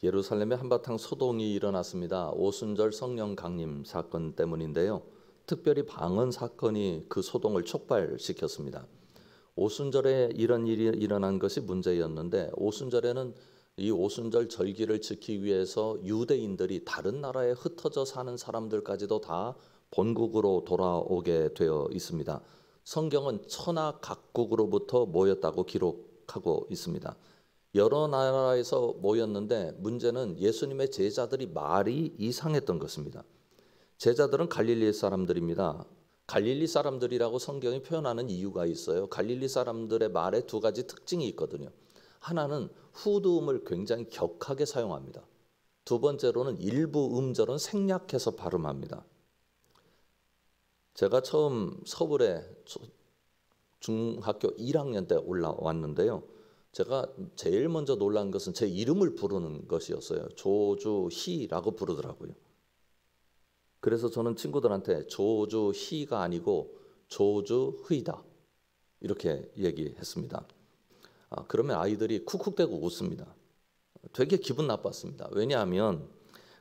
예루살렘에 한바탕 소동이 일어났습니다. 오순절 성령 강림 사건 때문인데요. 특별히 방언 사건이 그 소동을 촉발시켰습니다. 오순절에 이런 일이 일어난 것이 문제였는데, 오순절에는 이 오순절 절기를 지키기 위해서 유대인들이 다른 나라에 흩어져 사는 사람들까지도 다 본국으로 돌아오게 되어 있습니다. 성경은 천하 각국으로부터 모였다고 기록하고 있습니다. 여러 나라에서 모였는데, 문제는 예수님의 제자들이 말이 이상했던 것입니다. 제자들은 갈릴리 사람들입니다. 갈릴리 사람들이라고 성경이 표현하는 이유가 있어요. 갈릴리 사람들의 말에 두 가지 특징이 있거든요. 하나는 후두음을 굉장히 격하게 사용합니다. 두 번째로는 일부 음절은 생략해서 발음합니다. 제가 처음 서울에 중학교 1학년 때 올라왔는데요. 제가 제일 먼저 놀란 것은 제 이름을 부르는 것이었어요. 조주희라고 부르더라고요. 그래서 저는 친구들한테 조주희가 아니고 조주희다 이렇게 얘기했습니다. 그러면 아이들이 쿡쿡대고 웃습니다. 되게 기분 나빴습니다. 왜냐하면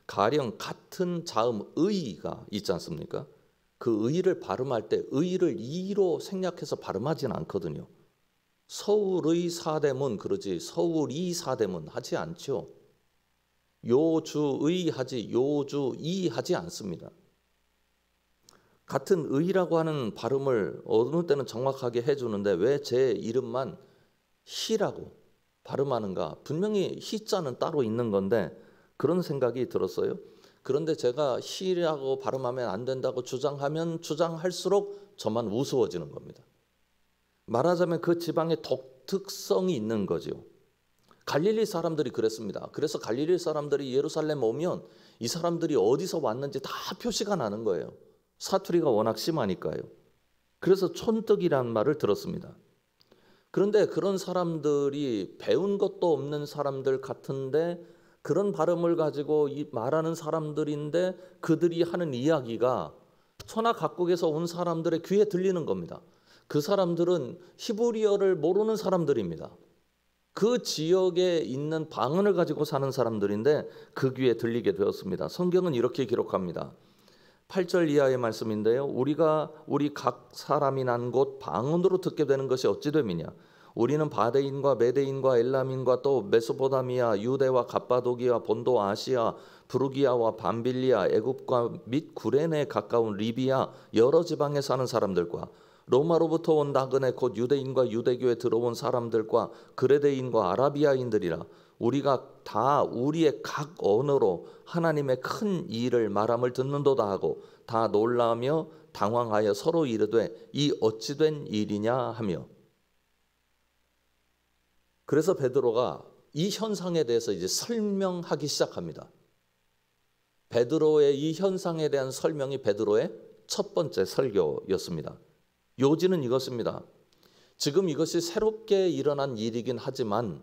가령 같은 자음 의가 있지 않습니까? 그 의를 발음할 때 의를 이로 생략해서 발음하진 않거든요. 서울의 사대문 그러지 서울이 사대문 하지 않죠. 요주의 하지 요주이 하지 않습니다. 같은 의라고 하는 발음을 어느 때는 정확하게 해주는데 왜 제 이름만 희라고 발음하는가? 분명히 희자는 따로 있는 건데 그런 생각이 들었어요. 그런데 제가 희라고 발음하면 안 된다고 주장하면 주장할수록 저만 우스워지는 겁니다. 말하자면 그 지방에 독특성이 있는 거죠. 갈릴리 사람들이 그랬습니다. 그래서 갈릴리 사람들이 예루살렘 오면 이 사람들이 어디서 왔는지 다 표시가 나는 거예요. 사투리가 워낙 심하니까요. 그래서 촌뜨기라는 말을 들었습니다. 그런데 그런 사람들이 배운 것도 없는 사람들 같은데 그런 발음을 가지고 말하는 사람들인데 그들이 하는 이야기가 천하 각국에서 온 사람들의 귀에 들리는 겁니다. 그 사람들은 히브리어를 모르는 사람들입니다. 그 지역에 있는 방언을 가지고 사는 사람들인데 그 귀에 들리게 되었습니다. 성경은 이렇게 기록합니다. 8절 이하의 말씀인데요. 우리 각 사람이 난 곳 방언으로 듣게 되는 것이 어찌 됨이냐. 우리는 바데인과 메데인과 엘람인과 또 메소포타미아, 유대와 갑바도기아, 본도 아시아, 부르기아와 밤빌리아, 애굽과 및 구레네에 가까운 리비아 여러 지방에 사는 사람들과 로마로부터 온 나그네 곧 유대인과 유대교에 들어온 사람들과 그레데인과 아라비아인들이라 우리가 다 우리의 각 언어로 하나님의 큰 일을 말함을 듣는도다 하고 다 놀라며 당황하여 서로 이르되 이 어찌 된 일이냐 하며. 그래서 베드로가 이 현상에 대해서 이제 설명하기 시작합니다. 베드로의 이 현상에 대한 설명이 베드로의 첫 번째 설교였습니다. 요지는 이것입니다. 지금 이것이 새롭게 일어난 일이긴 하지만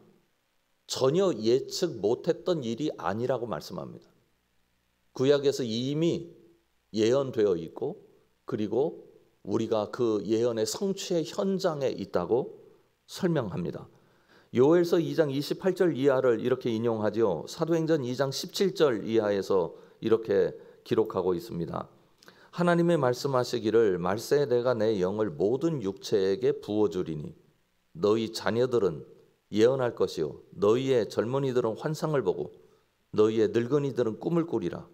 전혀 예측 못했던 일이 아니라고 말씀합니다. 구약에서 이미 예언되어 있고 그리고 우리가 그 예언의 성취의 현장에 있다고 설명합니다. 요엘서 2장 28절 이하를 이렇게 인용하죠. 사도행전 2장 17절 이하에서 이렇게 기록하고 있습니다. 하나님의 말씀하시기를 말세에 내가 내 영을 모든 육체에게 부어주리니 너희 자녀들은 예언할 것이요 너희의 젊은이들은 환상을 보고 너희의 늙은이들은 꿈을 꾸리라.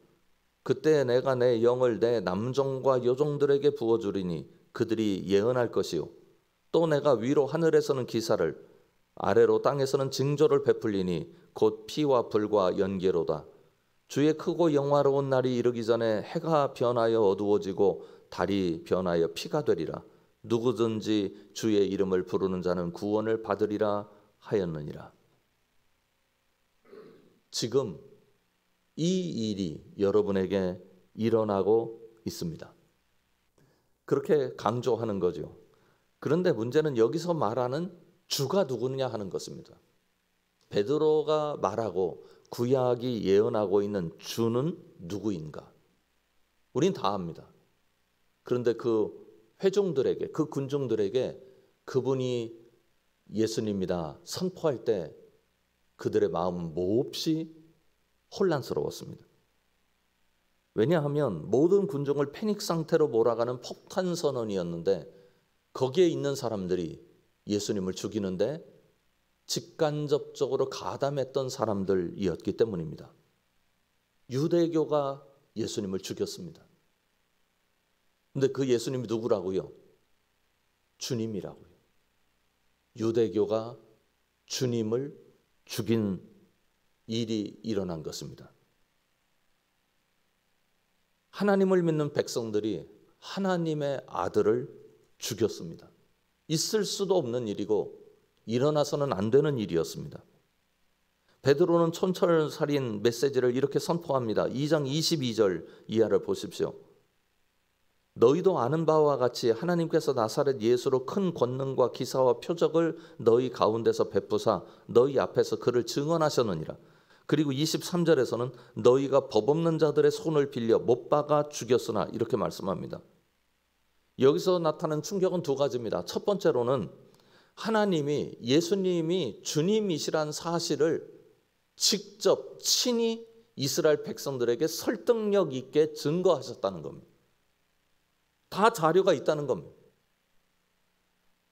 그때 내가 내 영을 내 남종과 여종들에게 부어주리니 그들이 예언할 것이요 또 내가 위로 하늘에서는 기사를 아래로 땅에서는 징조를 베풀리니 곧 피와 불과 연기로다. 주의 크고 영화로운 날이 이르기 전에 해가 변하여 어두워지고 달이 변하여 피가 되리라. 누구든지 주의 이름을 부르는 자는 구원을 받으리라 하였느니라. 지금 이 일이 여러분에게 일어나고 있습니다. 그렇게 강조하는 거죠. 그런데 문제는 여기서 말하는 주가 누구냐 하는 것입니다. 베드로가 말하고 구약이 예언하고 있는 주는 누구인가? 우린 다 압니다. 그런데 그 회중들에게, 그 군중들에게 그분이 예수님이다 선포할 때 그들의 마음은 몹시 혼란스러웠습니다. 왜냐하면 모든 군중을 패닉 상태로 몰아가는 폭탄 선언이었는데 거기에 있는 사람들이 예수님을 죽이는데 직간접적으로 가담했던 사람들이었기 때문입니다. 유대교가 예수님을 죽였습니다. 근데 그 예수님이 누구라고요? 주님이라고요. 유대교가 주님을 죽인 일이 일어난 것입니다. 하나님을 믿는 백성들이 하나님의 아들을 죽였습니다. 있을 수도 없는 일이고 일어나서는 안 되는 일이었습니다. 베드로는 촌철살인 메시지를 이렇게 선포합니다. 2장 22절 이하를 보십시오. 너희도 아는 바와 같이 하나님께서 나사렛 예수로 큰 권능과 기사와 표적을 너희 가운데서 베푸사 너희 앞에서 그를 증언하셨느니라. 그리고 23절에서는 너희가 법 없는 자들의 손을 빌려 못 박아 죽였으나 이렇게 말씀합니다. 여기서 나타나는 충격은 두 가지입니다. 첫 번째로는 하나님이 예수님이 주님이시란 사실을 직접 친히 이스라엘 백성들에게 설득력 있게 증거하셨다는 겁니다. 다 자료가 있다는 겁니다.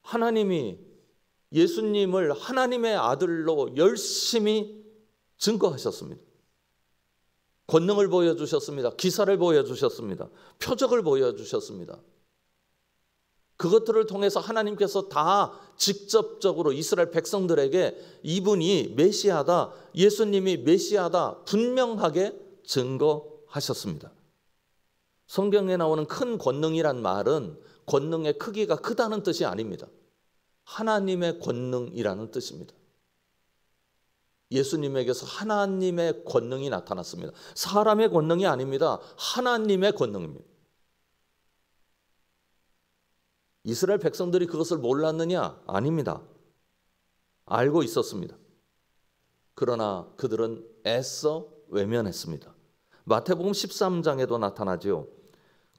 하나님이 예수님을 하나님의 아들로 열심히 증거하셨습니다. 권능을 보여주셨습니다. 기사를 보여주셨습니다. 표적을 보여주셨습니다. 그것들을 통해서 하나님께서 다 직접적으로 이스라엘 백성들에게 이분이 메시아다, 예수님이 메시아다 분명하게 증거하셨습니다. 성경에 나오는 큰 권능이란 말은 권능의 크기가 크다는 뜻이 아닙니다. 하나님의 권능이라는 뜻입니다. 예수님에게서 하나님의 권능이 나타났습니다. 사람의 권능이 아닙니다. 하나님의 권능입니다. 이스라엘 백성들이 그것을 몰랐느냐? 아닙니다. 알고 있었습니다. 그러나 그들은 애써 외면했습니다. 마태복음 13장에도 나타나죠.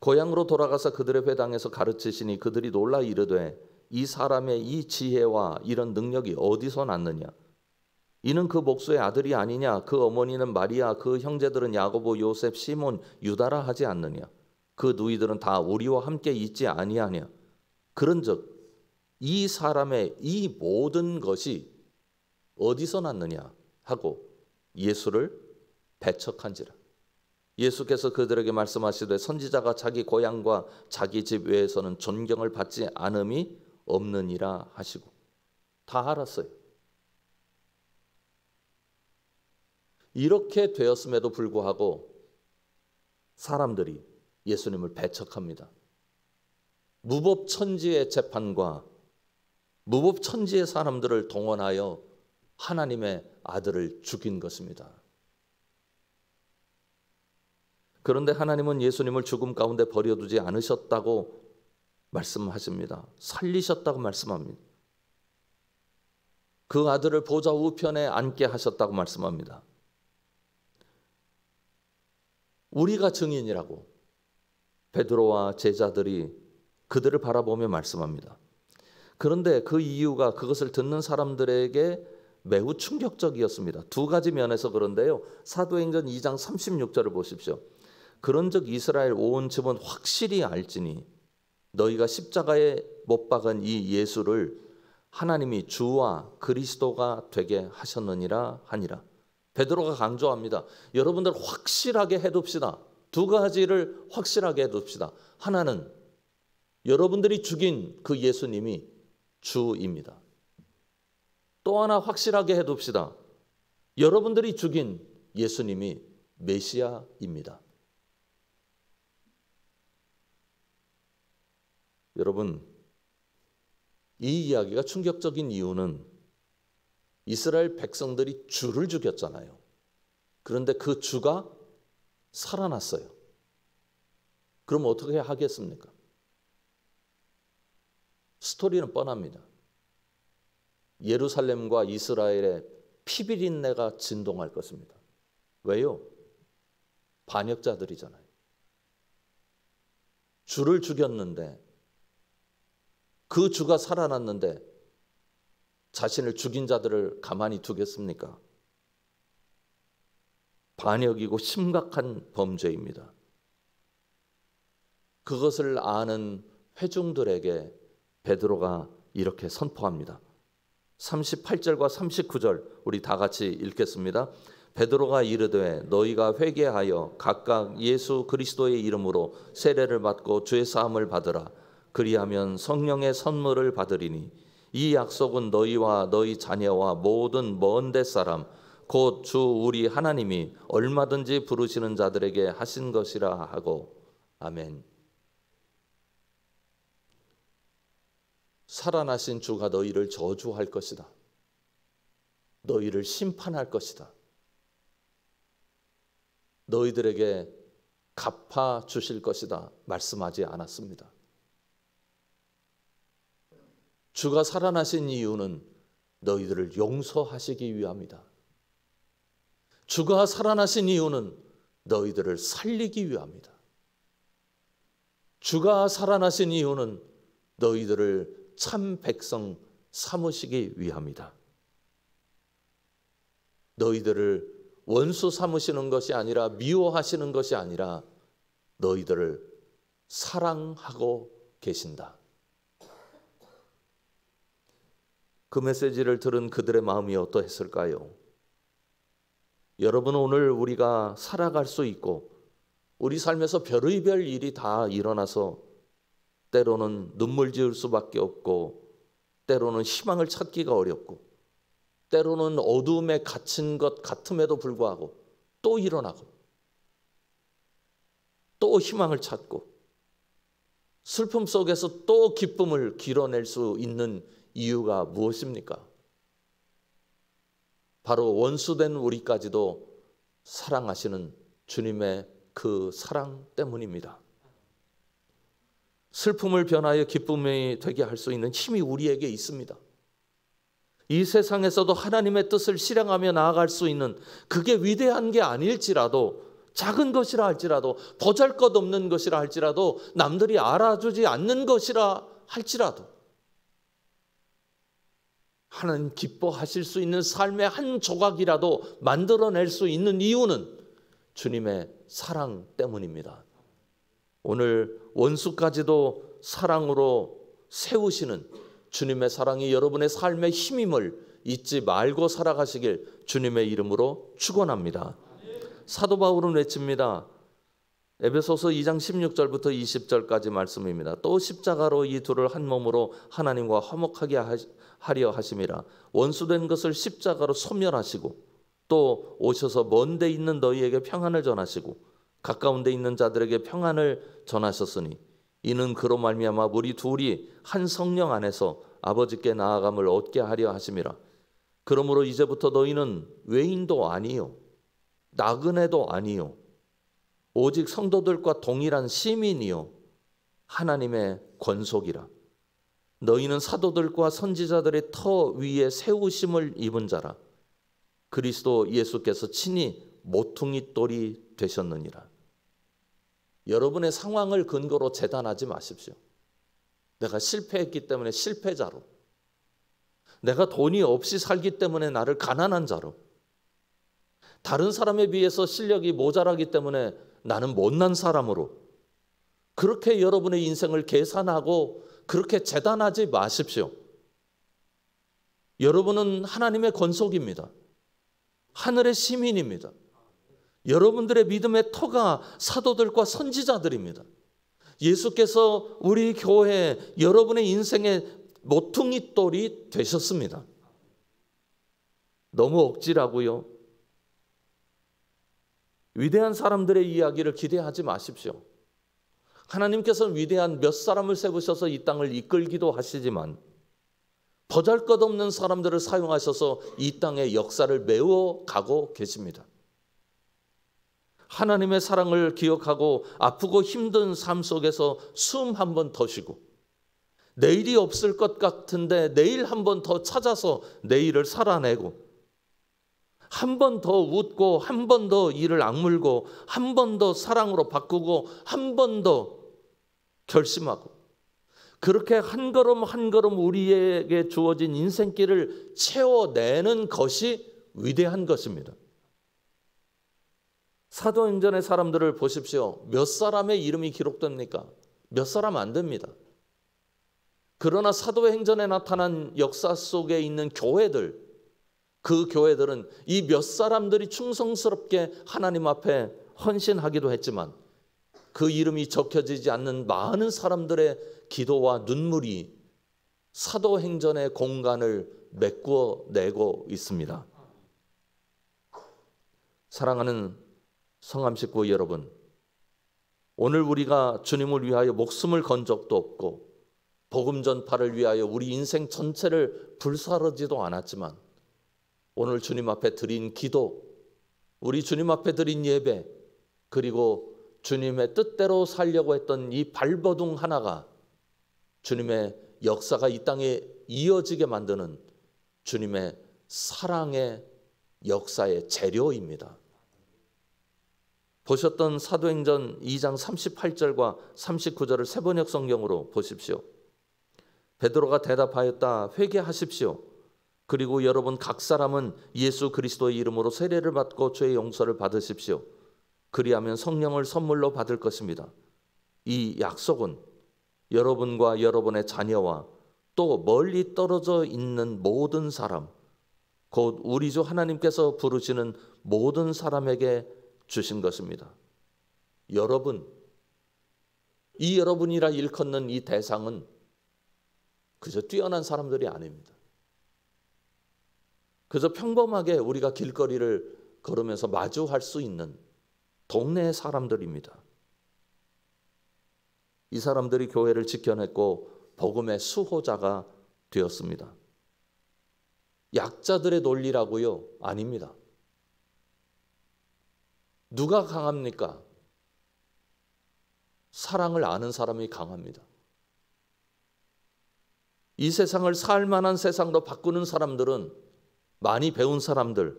고향으로 돌아가서 그들의 회당에서 가르치시니 그들이 놀라 이르되 이 사람의 이 지혜와 이런 능력이 어디서 났느냐? 이는 그 목수의 아들이 아니냐? 그 어머니는 마리아, 그 형제들은 야고보, 요셉, 시몬, 유다라 하지 않느냐? 그 누이들은 다 우리와 함께 있지 아니하냐? 그런즉 이 사람의 이 모든 것이 어디서 났느냐 하고 예수를 배척한지라. 예수께서 그들에게 말씀하시되 선지자가 자기 고향과 자기 집 외에서는 존경을 받지 않음이 없느니라 하시고 다 알았어요. 이렇게 되었음에도 불구하고 사람들이 예수님을 배척합니다. 무법천지의 재판과 무법천지의 사람들을 동원하여 하나님의 아들을 죽인 것입니다. 그런데 하나님은 예수님을 죽음 가운데 버려두지 않으셨다고 말씀하십니다. 살리셨다고 말씀합니다. 그 아들을 보좌 우편에 앉게 하셨다고 말씀합니다. 우리가 증인이라고 베드로와 제자들이 그들을 바라보며 말씀합니다. 그런데 그 이유가 그것을 듣는 사람들에게 매우 충격적이었습니다. 두 가지 면에서 그런데요. 사도행전 2장 36절을 보십시오. 그런즉 이스라엘 온 집은 확실히 알지니 너희가 십자가에 못 박은 이 예수를 하나님이 주와 그리스도가 되게 하셨느니라 하니라. 베드로가 강조합니다. 여러분들 확실하게 해둡시다. 두 가지를 확실하게 해둡시다. 하나는 여러분들이 죽인 그 예수님이 주입니다. 또 하나 확실하게 해둡시다. 여러분들이 죽인 예수님이 메시아입니다. 여러분, 이 이야기가 충격적인 이유는 이스라엘 백성들이 주를 죽였잖아요. 그런데 그 주가 살아났어요. 그럼 어떻게 하겠습니까? 스토리는 뻔합니다. 예루살렘과 이스라엘의 피비린내가 진동할 것입니다. 왜요? 반역자들이잖아요. 주를 죽였는데 그 주가 살아났는데 자신을 죽인 자들을 가만히 두겠습니까? 반역이고 심각한 범죄입니다. 그것을 아는 회중들에게 베드로가 이렇게 선포합니다. 38절과 39절 우리 다 같이 읽겠습니다. 베드로가 이르되 너희가 회개하여 각각 예수 그리스도의 이름으로 세례를 받고 죄 사함을 받으라. 그리하면 성령의 선물을 받으리니 이 약속은 너희와 너희 자녀와 모든 먼 데 사람 곧 주 우리 하나님이 얼마든지 부르시는 자들에게 하신 것이라 하고. 아멘. 살아나신 주가 너희를 저주할 것이다. 너희를 심판할 것이다. 너희들에게 갚아 주실 것이다. 말씀하지 않았습니다. 주가 살아나신 이유는 너희들을 용서하시기 위함이다. 주가 살아나신 이유는 너희들을 살리기 위함이다. 주가 살아나신 이유는 너희들을 참 백성 삼으시기 위함이다. 너희들을 원수 삼으시는 것이 아니라 미워하시는 것이 아니라 너희들을 사랑하고 계신다. 그 메시지를 들은 그들의 마음이 어떠했을까요? 여러분, 오늘 우리가 살아갈 수 있고 우리 삶에서 별의별 일이 다 일어나서 때로는 눈물 지을 수밖에 없고 때로는 희망을 찾기가 어렵고 때로는 어두움에 갇힌 것 같음에도 불구하고 또 일어나고 또 희망을 찾고 슬픔 속에서 또 기쁨을 길어낼 수 있는 이유가 무엇입니까? 바로 원수된 우리까지도 사랑하시는 주님의 그 사랑 때문입니다. 슬픔을 변하여 기쁨이 되게 할 수 있는 힘이 우리에게 있습니다. 이 세상에서도 하나님의 뜻을 실행하며 나아갈 수 있는, 그게 위대한 게 아닐지라도, 작은 것이라 할지라도, 보잘것없는 것이라 할지라도, 남들이 알아주지 않는 것이라 할지라도 하나님 기뻐하실 수 있는 삶의 한 조각이라도 만들어낼 수 있는 이유는 주님의 사랑 때문입니다. 오늘 원수까지도 사랑으로 세우시는 주님의 사랑이 여러분의 삶의 힘임을 잊지 말고 살아가시길 주님의 이름으로 축원합니다. 사도 바울은 외칩니다. 에베소서 2장 16절부터 20절까지 말씀입니다. 또 십자가로 이 둘을 한 몸으로 하나님과 화목하게 하려 하심이라. 원수된 것을 십자가로 소멸하시고 또 오셔서 먼 데 있는 너희에게 평안을 전하시고 가까운 데 있는 자들에게 평안을 전하셨으니 이는 그로 말미암아 우리 둘이 한 성령 안에서 아버지께 나아감을 얻게 하려 하심이라. 그러므로 이제부터 너희는 외인도 아니요 나그네도 아니요 오직 성도들과 동일한 시민이요 하나님의 권속이라. 너희는 사도들과 선지자들의 터 위에 세우심을 입은 자라. 그리스도 예수께서 친히 모퉁이 돌이 되셨느니라. 여러분의 상황을 근거로 재단하지 마십시오. 내가 실패했기 때문에 실패자로, 내가 돈이 없이 살기 때문에 나를 가난한 자로, 다른 사람에 비해서 실력이 모자라기 때문에 나는 못난 사람으로, 그렇게 여러분의 인생을 계산하고 그렇게 재단하지 마십시오. 여러분은 하나님의 권속입니다. 하늘의 시민입니다. 여러분들의 믿음의 터가 사도들과 선지자들입니다. 예수께서 우리 교회 여러분의 인생의 모퉁이 돌이 되셨습니다. 너무 억지라고요. 위대한 사람들의 이야기를 기대하지 마십시오. 하나님께서는 위대한 몇 사람을 세우셔서 이 땅을 이끌기도 하시지만 보잘것없는 사람들을 사용하셔서 이 땅의 역사를 메워가고 계십니다. 하나님의 사랑을 기억하고 아프고 힘든 삶 속에서 숨 한 번 더 쉬고 내일이 없을 것 같은데 내일 한 번 더 찾아서 내일을 살아내고 한 번 더 웃고 한 번 더 이를 악물고 한 번 더 사랑으로 바꾸고 한 번 더 결심하고 그렇게 한 걸음 한 걸음 우리에게 주어진 인생길을 채워내는 것이 위대한 것입니다. 사도행전의 사람들을 보십시오. 몇 사람의 이름이 기록됩니까? 몇 사람 안 됩니다. 그러나 사도행전에 나타난 역사 속에 있는 교회들, 그 교회들은 이 몇 사람들이 충성스럽게 하나님 앞에 헌신하기도 했지만 그 이름이 적혀지지 않는 많은 사람들의 기도와 눈물이 사도행전의 공간을 메꾸어 내고 있습니다. 사랑하는 성암 식구 여러분, 오늘 우리가 주님을 위하여 목숨을 건 적도 없고 복음 전파를 위하여 우리 인생 전체를 불사르지도 않았지만 오늘 주님 앞에 드린 기도, 우리 주님 앞에 드린 예배, 그리고 주님의 뜻대로 살려고 했던 이 발버둥 하나가 주님의 역사가 이 땅에 이어지게 만드는 주님의 사랑의 역사의 재료입니다. 보셨던 사도행전 2장 38절과 39절을 세번역 성경으로 보십시오. 베드로가 대답하였다. 회개하십시오. 그리고 여러분 각 사람은 예수 그리스도의 이름으로 세례를 받고 죄의 용서를 받으십시오. 그리하면 성령을 선물로 받을 것입니다. 이 약속은 여러분과 여러분의 자녀와 또 멀리 떨어져 있는 모든 사람, 곧 우리 주 하나님께서 부르시는 모든 사람에게 주신 것입니다. 여러분, 이 여러분이라 일컫는 이 대상은 그저 뛰어난 사람들이 아닙니다. 그저 평범하게 우리가 길거리를 걸으면서 마주할 수 있는 동네의 사람들입니다. 이 사람들이 교회를 지켜냈고 복음의 수호자가 되었습니다. 약자들의 논리라고요? 아닙니다. 누가 강합니까? 사랑을 아는 사람이 강합니다. 이 세상을 살만한 세상으로 바꾸는 사람들은 많이 배운 사람들,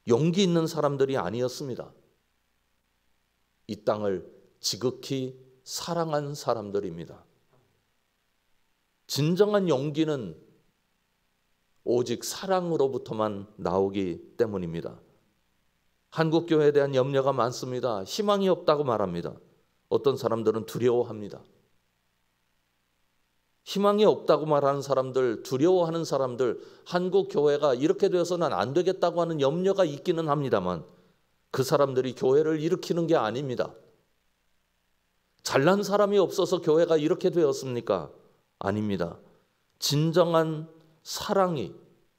용기 있는 사람들이 아니었습니다. 이 땅을 지극히 사랑한 사람들입니다. 진정한 용기는 오직 사랑으로부터만 나오기 때문입니다. 한국 교회에 대한 염려가 많습니다. 희망이 없다고 말합니다. 어떤 사람들은 두려워합니다. 희망이 없다고 말하는 사람들, 두려워하는 사람들, 한국 교회가 이렇게 되어서는 안 되겠다고 하는 염려가 있기는 합니다만 그 사람들이 교회를 일으키는 게 아닙니다. 잘난 사람이 없어서 교회가 이렇게 되었습니까? 아닙니다. 진정한 사랑이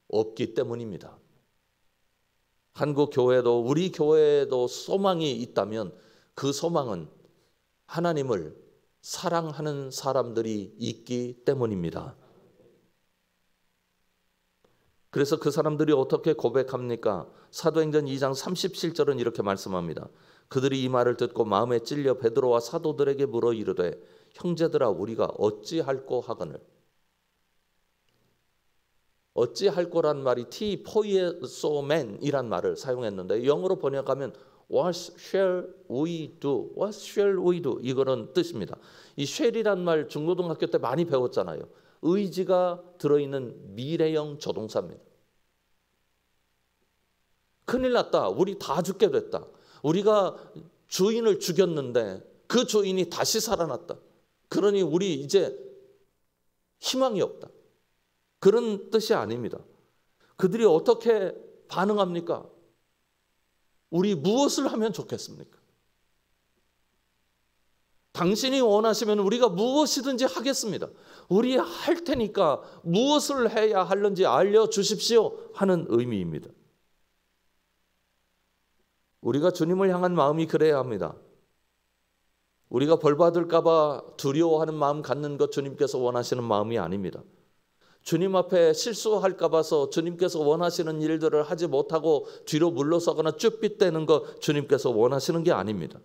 없기 때문입니다. 한국 교회도 우리 교회에도 소망이 있다면 그 소망은 하나님을 사랑하는 사람들이 있기 때문입니다. 그래서 그 사람들이 어떻게 고백합니까? 사도행전 2장 37절은 이렇게 말씀합니다. 그들이 이 말을 듣고 마음에 찔려 베드로와 사도들에게 물어 이르되 형제들아 우리가 어찌할꼬 하거늘. 어찌할꼬란 말이 포이에소맨이란 말을 사용했는데 영어로 번역하면 What shall we do? What shall we do? 이거는 뜻입니다. 이 shall이란 말 중고등학교 때 많이 배웠잖아요. 의지가 들어있는 미래형 조동사입니다. 큰일 났다. 우리 다 죽게 됐다. 우리가 주인을 죽였는데 그 주인이 다시 살아났다. 그러니 우리 이제 희망이 없다. 그런 뜻이 아닙니다. 그들이 어떻게 반응합니까? 우리 무엇을 하면 좋겠습니까? 당신이 원하시면 우리가 무엇이든지 하겠습니다. 우리 할 테니까 무엇을 해야 하는지 알려주십시오 하는 의미입니다. 우리가 주님을 향한 마음이 그래야 합니다. 우리가 벌 받을까 봐 두려워하는 마음 갖는 것 주님께서 원하시는 마음이 아닙니다. 주님 앞에 실수할까 봐서 주님께서 원하시는 일들을 하지 못하고 뒤로 물러서거나 쭈삣대는 것 주님께서 원하시는 게 아닙니다.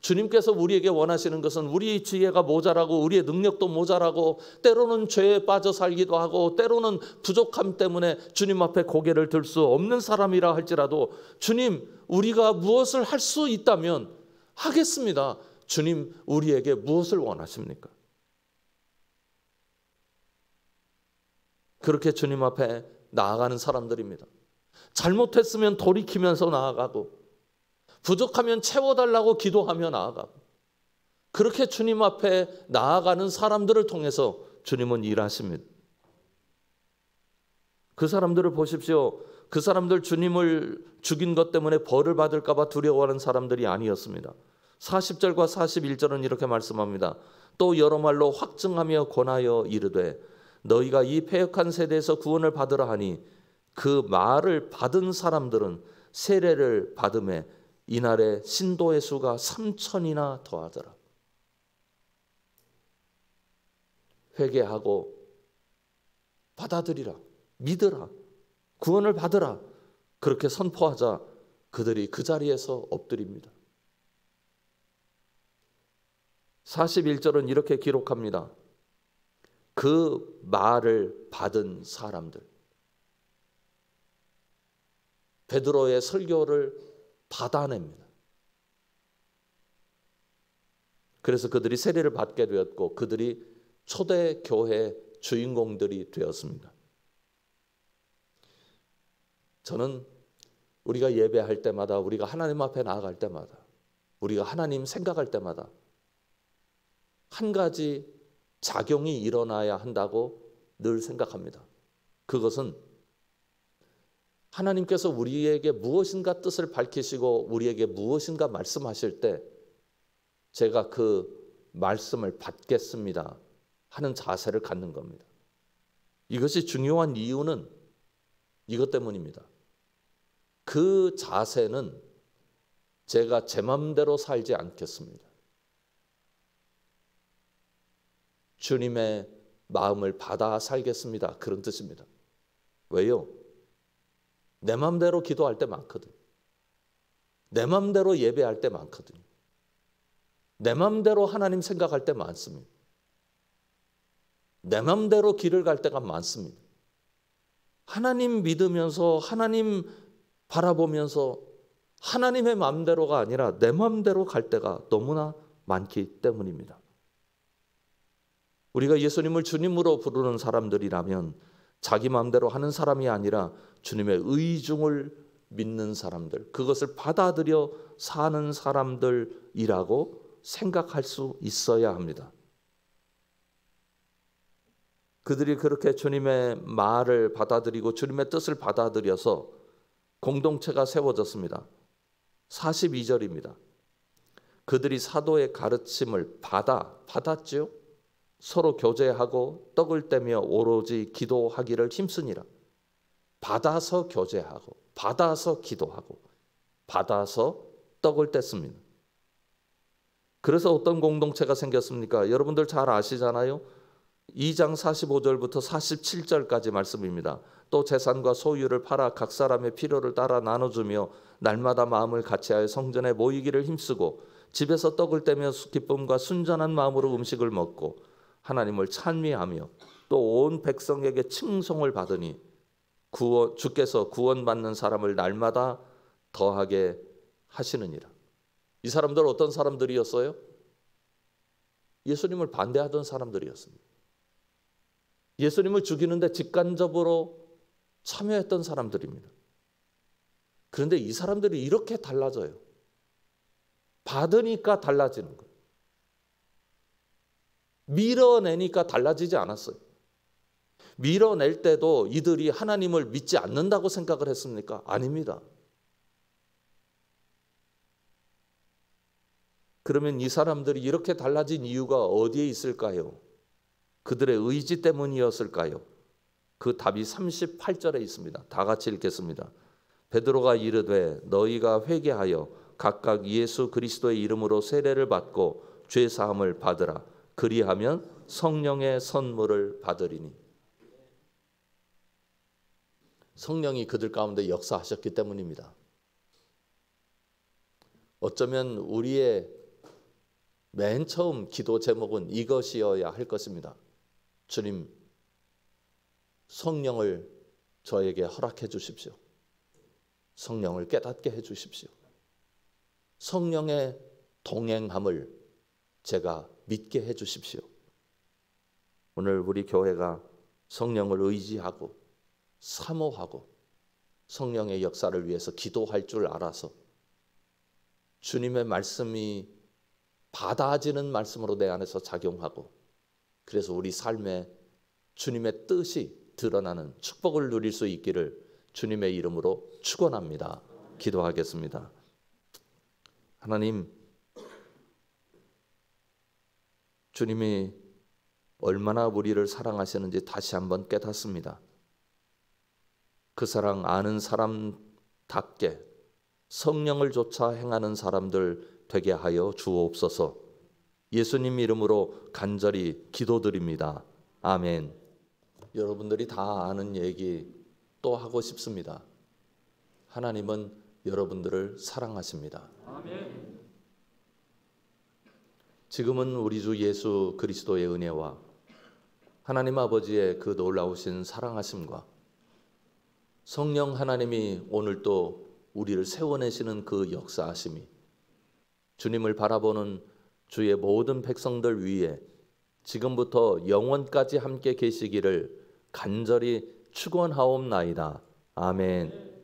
주님께서 우리에게 원하시는 것은 우리의 지혜가 모자라고 우리의 능력도 모자라고 때로는 죄에 빠져 살기도 하고 때로는 부족함 때문에 주님 앞에 고개를 들 수 없는 사람이라 할지라도 주님 우리가 무엇을 할 수 있다면 하겠습니다. 주님 우리에게 무엇을 원하십니까? 그렇게 주님 앞에 나아가는 사람들입니다. 잘못했으면 돌이키면서 나아가고 부족하면 채워달라고 기도하며 나아가고, 그렇게 주님 앞에 나아가는 사람들을 통해서 주님은 일하십니다. 그 사람들을 보십시오. 그 사람들 주님을 죽인 것 때문에 벌을 받을까 봐 두려워하는 사람들이 아니었습니다. 40절과 41절은 이렇게 말씀합니다. 또 여러 말로 확증하며 권하여 이르되 너희가 이 패역한 세대에서 구원을 받으라 하니 그 말을 받은 사람들은 세례를 받음에 이날에 신도의 수가 3,000이나 더하더라. 회개하고 받아들이라, 믿으라, 구원을 받으라, 그렇게 선포하자 그들이 그 자리에서 엎드립니다. 41절은 이렇게 기록합니다. 그 말을 받은 사람들, 베드로의 설교를 받아냅니다. 그래서 그들이 세례를 받게 되었고 그들이 초대교회 주인공들이 되었습니다. 저는 우리가 예배할 때마다, 우리가 하나님 앞에 나아갈 때마다, 우리가 하나님 생각할 때마다 한 가지 작용이 일어나야 한다고 늘 생각합니다. 그것은 하나님께서 우리에게 무엇인가 뜻을 밝히시고 우리에게 무엇인가 말씀하실 때 제가 그 말씀을 받겠습니다 하는 자세를 갖는 겁니다. 이것이 중요한 이유는 이것 때문입니다. 그 자세는 제가 제 마음대로 살지 않겠습니다. 주님의 마음을 받아 살겠습니다. 그런 뜻입니다. 왜요? 내 마음대로 기도할 때 많거든요. 내 마음대로 예배할 때 많거든요. 내 마음대로 하나님 생각할 때 많습니다. 내 마음대로 길을 갈 때가 많습니다. 하나님 믿으면서, 하나님 바라보면서 하나님의 마음대로가 아니라 내 마음대로 갈 때가 너무나 많기 때문입니다. 우리가 예수님을 주님으로 부르는 사람들이라면 자기 마음대로 하는 사람이 아니라 주님의 의중을 믿는 사람들, 그것을 받아들여 사는 사람들이라고 생각할 수 있어야 합니다. 그들이 그렇게 주님의 말을 받아들이고 주님의 뜻을 받아들여서 공동체가 세워졌습니다. 42절입니다. 그들이 사도의 가르침을 받았지요. 서로 교제하고 떡을 떼며 오로지 기도하기를 힘쓰니라. 받아서 교제하고, 받아서 기도하고, 받아서 떡을 뗐습니다. 그래서 어떤 공동체가 생겼습니까? 여러분들 잘 아시잖아요. 2장 45절부터 47절까지 말씀입니다. 또 재산과 소유를 팔아 각 사람의 필요를 따라 나눠주며 날마다 마음을 같이하여 성전에 모이기를 힘쓰고 집에서 떡을 떼며 기쁨과 순전한 마음으로 음식을 먹고 하나님을 찬미하며 또 온 백성에게 칭송을 받으니 주께서 구원받는 사람을 날마다 더하게 하시느니라. 이 사람들 어떤 사람들이었어요? 예수님을 반대하던 사람들이었습니다. 예수님을 죽이는데 직간접으로 참여했던 사람들입니다. 그런데 이 사람들이 이렇게 달라져요. 받으니까 달라지는 거예요. 밀어내니까 달라지지 않았어요. 밀어낼 때도 이들이 하나님을 믿지 않는다고 생각을 했습니까? 아닙니다. 그러면 이 사람들이 이렇게 달라진 이유가 어디에 있을까요? 그들의 의지 때문이었을까요? 그 답이 38절에 있습니다. 다 같이 읽겠습니다. 베드로가 이르되 너희가 회개하여 각각 예수 그리스도의 이름으로 세례를 받고 죄 사함을 받으라. 그리하면 성령의 선물을 받으리니. 성령이 그들 가운데 역사하셨기 때문입니다. 어쩌면 우리의 맨 처음 기도 제목은 이것이어야 할 것입니다. 주님, 성령을 저에게 허락해 주십시오. 성령을 깨닫게 해 주십시오. 성령의 동행함을 제가 믿게 해 주십시오. 오늘 우리 교회가 성령을 의지하고 사모하고 성령의 역사를 위해서 기도할 줄 알아서 주님의 말씀이 받아지는 말씀으로 내 안에서 작용하고, 그래서 우리 삶에 주님의 뜻이 드러나는 축복을 누릴 수 있기를 주님의 이름으로 축원합니다. 기도하겠습니다. 하나님, 주님이 얼마나 우리를 사랑하시는지 다시 한번 깨닫습니다. 그 사랑 아는 사람답게 성령을 좇아 행하는 사람들 되게 하여 주옵소서. 예수님 이름으로 간절히 기도드립니다. 아멘. 여러분들이 다 아는 얘기 또 하고 싶습니다. 하나님은 여러분들을 사랑하십니다. 아멘. 지금은 우리 주 예수 그리스도의 은혜와 하나님 아버지의 그 놀라우신 사랑하심과 성령 하나님이 오늘 또 우리를 세워내시는 그 역사하심이 주님을 바라보는 주의 모든 백성들 위에 지금부터 영원까지 함께 계시기를 간절히 축원하옵나이다. 아멘.